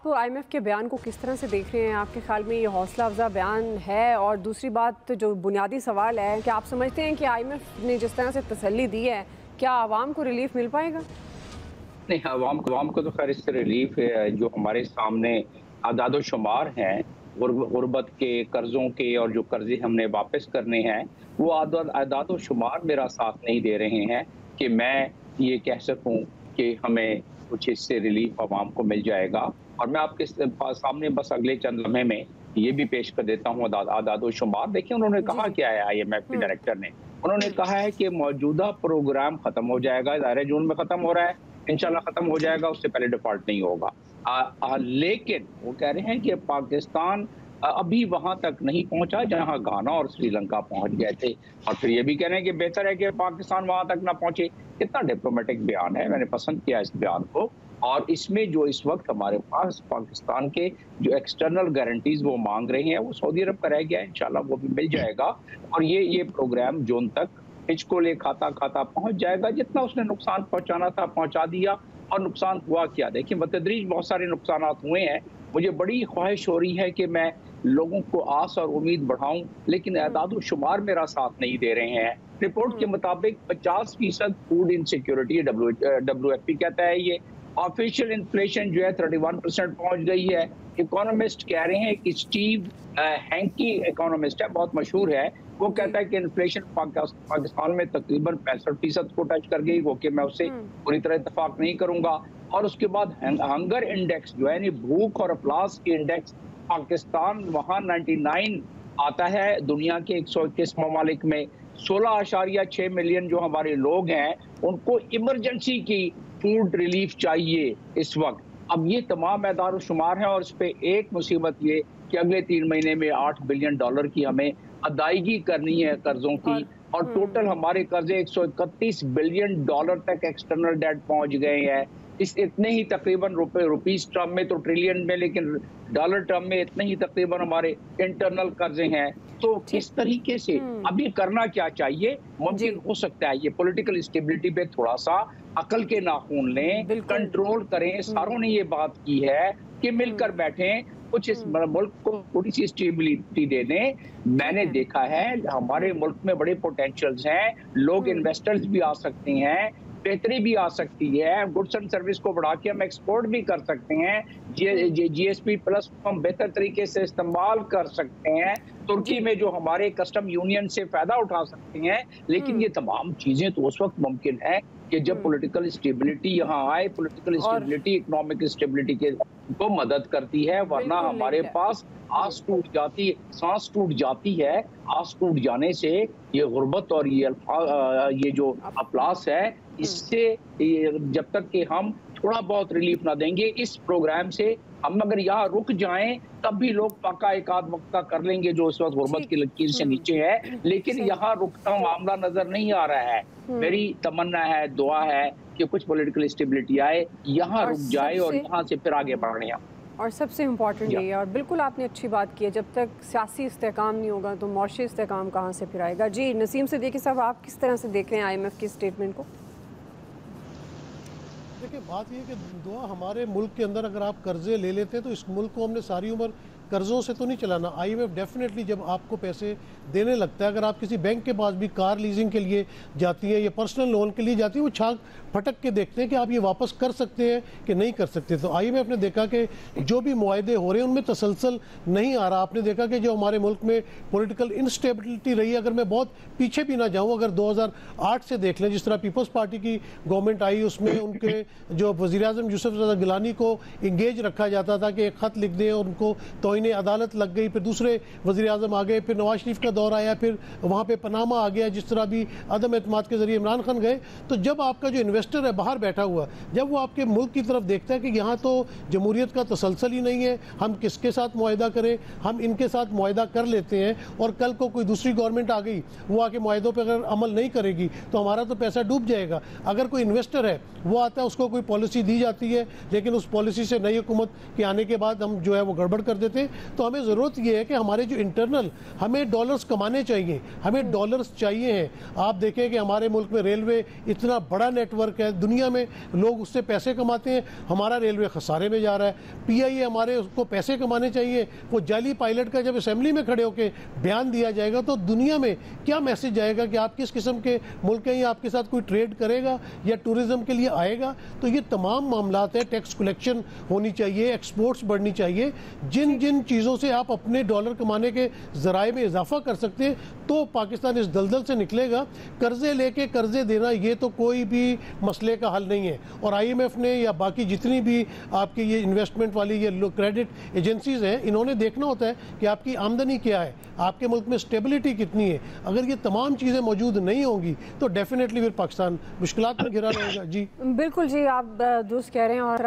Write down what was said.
आप आईएमएफ के बयान को किस तरह से देख रहे हैं? आपके ख्याल में ये हौसला अफजा बयान है? और दूसरी बात, जो बुनियादी सवाल है कि आप समझते हैं कि आईएमएफ ने जिस तरह से तसल्ली दी है, क्या आवाम को रिलीफ मिल पाएगा? नहीं, आवाम को तो खैर इससे रिलीफ है। जो हमारे सामने आदाद-ओ-शुमार हैं गुर्बत के, कर्ज़ों के, और जो कर्ज़े हमने वापस करने हैं, वो आदाद-ओ-शुमार मेरा साथ नहीं दे रहे हैं कि मैं ये कह सकूं कि हमें कुछ इससे रिलीफ आवाम को मिल जाएगा। और मैं आपके सामने बस अगले चंद लम्हे में ये भी पेश कर देता हूँ आदाद-ओ-शुमार। देखिए उन्होंने कहा क्या है आईएमएफ के डायरेक्टर ने। उन्होंने कहा है कि मौजूदा प्रोग्राम खत्म हो जाएगा, ज़ाहिर जून में खत्म हो रहा है, इंशाल्लाह खत्म हो जाएगा, उससे पहले डिफॉल्ट नहीं होगा। लेकिन वो कह रहे हैं कि पाकिस्तान अभी वहां तक नहीं पहुंचा जहां घाना और श्रीलंका पहुंच गए थे। और फिर ये भी कह रहे हैं कि बेहतर है कि पाकिस्तान वहां तक ना पहुंचे। कितना डिप्लोमेटिक बयान है, मैंने पसंद किया इस बयान को। और इसमें जो इस वक्त हमारे पास पाकिस्तान के जो एक्सटर्नल गारंटीज वो मांग रहे हैं, वो सऊदी अरब का रह गया है, इंशाल्लाह वो भी मिल जाएगा। और ये प्रोग्राम जून तक हिचकोले खाता खाता पहुंच जाएगा। जितना उसने नुकसान पहुंचाना था पहुंचा दिया। और नुकसान हुआ क्या, देखिए बतदरीज बहुत सारे नुकसान हुए हैं। मुझे बड़ी ख्वाहिश हो रही है कि मैं लोगों को आस और उम्मीद बढ़ाऊं, लेकिन आदाद-ओ-शुमार मेरा साथ नहीं दे रहे हैं। रिपोर्ट के मुताबिक 50% फूड इनसिक्योरिटी WFP कहता है ये। ऑफिशियल इन्फ्लेशन जो है 31% पहुंच गई है। इकोनॉमिस्ट कह रहे हैं कि स्टीव हैंकी इकोनॉमिस्ट है, बहुत मशहूर है, वो कहता है कि इन्फ्लेशन पाकिस्तान में तकरीबन 65% को टच कर गई, वो कि मैं उससे पूरी तरह इत्तेफाक नहीं करूंगा। और उसके बाद हंगर इंडेक्स जो है, भूख और अफलास की इंडेक्स, पाकिस्तान वहां 99 आता है दुनिया के 121 ममालिक में। 16.6 मिलियन जो हमारे लोग हैं, उनको इमरजेंसी की फूड रिलीफ चाहिए इस वक्त। अब ये तमाम आदाद-ओ-शुमार है। और इस पे एक मुसीबत ये कि अगले 3 महीने में $8 बिलियन की हमें अदायगी करनी है कर्जों की। और टोटल हमारे कर्जे 131 बिलियन तक एक्सटर्नल डेट पहुंच गए हैं। इस इतने ही तकरीबन रुपीस टर्म में तो ट्रिलियन में, लेकिन डॉलर टर्म में इतने ही तकरीबन हमारे इंटरनल कर्जे हैं। तो किस तरीके से अब ये करना क्या चाहिए? मुमकिन हो सकता है ये पॉलिटिकल स्टेबिलिटी पे थोड़ा सा अकल के नाखून लें, कंट्रोल करें। सारों ने ये बात की है कि मिलकर बैठें, कुछ इस मुल्क को थोड़ी सी स्टेबिलिटी दे दें। मैंने देखा है हमारे मुल्क में बड़े पोटेंशियल्स हैं, लोग इन्वेस्टर्स भी आ सकते हैं, बेहतरी भी आ सकती है, गुड्स एंड सर्विस को बढ़ा के हम एक्सपोर्ट भी कर सकते हैं, GSP प्लस हम बेहतर तरीके से इस्तेमाल कर सकते हैं, तुर्की में जो हमारे कस्टम यूनियन से फायदा उठा सकते हैं। लेकिन ये तमाम चीजें तो उस वक्त मुमकिन है कि जब पॉलिटिकल स्टेबिलिटी यहाँ आए। पॉलिटिकल स्टेबिलिटी इकोनॉमिक स्टेबिलिटी के को मदद करती है, वरना हमारे पास आस टूट जाती, सांस टूट जाती है। आस टूट जाने से ये गुर्बत और ये जो अफलास है, इससे जब तक कि हम थोड़ा बहुत रिलीफ ना देंगे इस प्रोग्राम से, हम अगर यहाँ रुक जाएं तब भी लोग पक्का एक आध वक्त का कर लेंगे जो इस वक्त गुर्बत की लकीर से नीचे है। लेकिन यहाँ रुकता मामला नजर नहीं आ रहा है। मेरी तमन्ना है, दुआ है कि कुछ पॉलिटिकल स्टेबिलिटी आए, यहाँ रुक जाए और यहाँ से फिर आगे बढ़ रहे हैं। और सबसे इम्पोर्टेंट ये, और बिल्कुल आपने अच्छी बात की है, जब तक सियासी इस्तेहकाम नहीं होगा तो मौशी इस्तेहकाम कहाँ से फिर आएगा। जी नसीम सिद्दीकी साहब, आप किस तरह से देख रहे हैं IMF की स्टेटमेंट को? देखिए बात ये है कि दुआ, हमारे मुल्क के अंदर अगर आप कर्जे ले लेते हैं तो इस मुल्क को हमने सारी उम्र कर्ज़ों से तो नहीं चलाना। IMF डेफिनेटली जब आपको पैसे देने लगता है, अगर आप किसी बैंक के पास भी कार लीजिंग के लिए जाती है या पर्सनल लोन के लिए जाती है, वो छाक फटक के देखते हैं कि आप ये वापस कर सकते हैं कि नहीं कर सकते। तो IMF ने देखा कि जो भी मुआहदे हो रहे हैं उनमें तसलसल नहीं आ रहा। आपने देखा कि जो हमारे मुल्क में पॉलिटिकल इंस्टेबिलिटी रही है, अगर मैं बहुत पीछे भी ना जाऊँ, अगर 2008 से देख लें, जिस तरह पीपल्स पार्टी की गवर्नमेंट आई, उसमें उनके जो वज़ीर-ए-आज़म यूसुफ रज़ा गिलानी को इंगेज रखा जाता था कि एक ख़त लिख दें, और उनको तौहीन अदालत लग गई। फिर दूसरे वज़ीर-ए-आज़म आ गए, फिर नवाज शरीफ का दौर आया, फिर वहाँ पे पनामा आ गया, जिस तरह भी अदम एतमाद के ज़रिए इमरान खान गए। तो जब आपका जो इन्वेस्टर है बाहर बैठा हुआ, जब वो आपके मुल्क की तरफ देखता है कि यहाँ तो जमहूरियत का तसलसल ही नहीं है, हम किसके साथ मुआहदा करें, हम इनके साथ मुआहदा कर लेते हैं, और कल को कोई दूसरी गवर्नमेंट आ गई, वो आके मुआहदों पर अगर अमल नहीं करेगी तो हमारा तो पैसा डूब जाएगा। अगर कोई इन्वेस्टर है वो आता है, उसको कोई पॉलिसी दी जाती है, लेकिन उस पॉलिसी से नई हुकूमत के आने के बाद हम जो है वो गड़बड़ कर देते हैं। सकते। तो हमें ज़रूरत ये है कि हमारे जो इंटरनल हमें डॉलर्स कमाने चाहिए, हमें डॉलर्स चाहिए हैं। आप देखें कि हमारे मुल्क में रेलवे इतना बड़ा नेटवर्क है, दुनिया में लोग उससे पैसे कमाते हैं, हमारा रेलवे खसारे में जा रहा है। PIA हमारे उसको पैसे कमाने चाहिए। वो जाली पायलट का जब असेंबली में खड़े होकर बयान दिया जाएगा तो दुनिया में क्या मैसेज जाएगा कि आप किस किस्म के मुल्क हैं, या आपके साथ कोई ट्रेड करेगा या टूरिज्म के लिए आएगा। तो ये तमाम मामलात है, टैक्स कलेक्शन होनी चाहिए, एक्सपोर्ट्स बढ़नी चाहिए। जिन जिन चीज़ों से आप अपने डॉलर कमाने के जराए में इजाफा कर सकते हैं तो पाकिस्तान इस दलदल से निकलेगा। कर्जे लेके कर्जे देना ये तो कोई भी मसले का हल नहीं है। और IMF ने या बाकी जितनी भी आपकी ये इन्वेस्टमेंट वाली ये क्रेडिट एजेंसीज हैं, इन्होंने देखना होता है कि आपकी आमदनी क्या है, आपके मुल्क में स्टेबिलिटी कितनी है। अगर ये तमाम चीज़ें मौजूद नहीं होंगी तो डेफिनेटली फिर पाकिस्तान मुश्किलात में घिरा रहेगा। जी बिल्कुल जी, आप दुरुस्त कह रहे हैं। और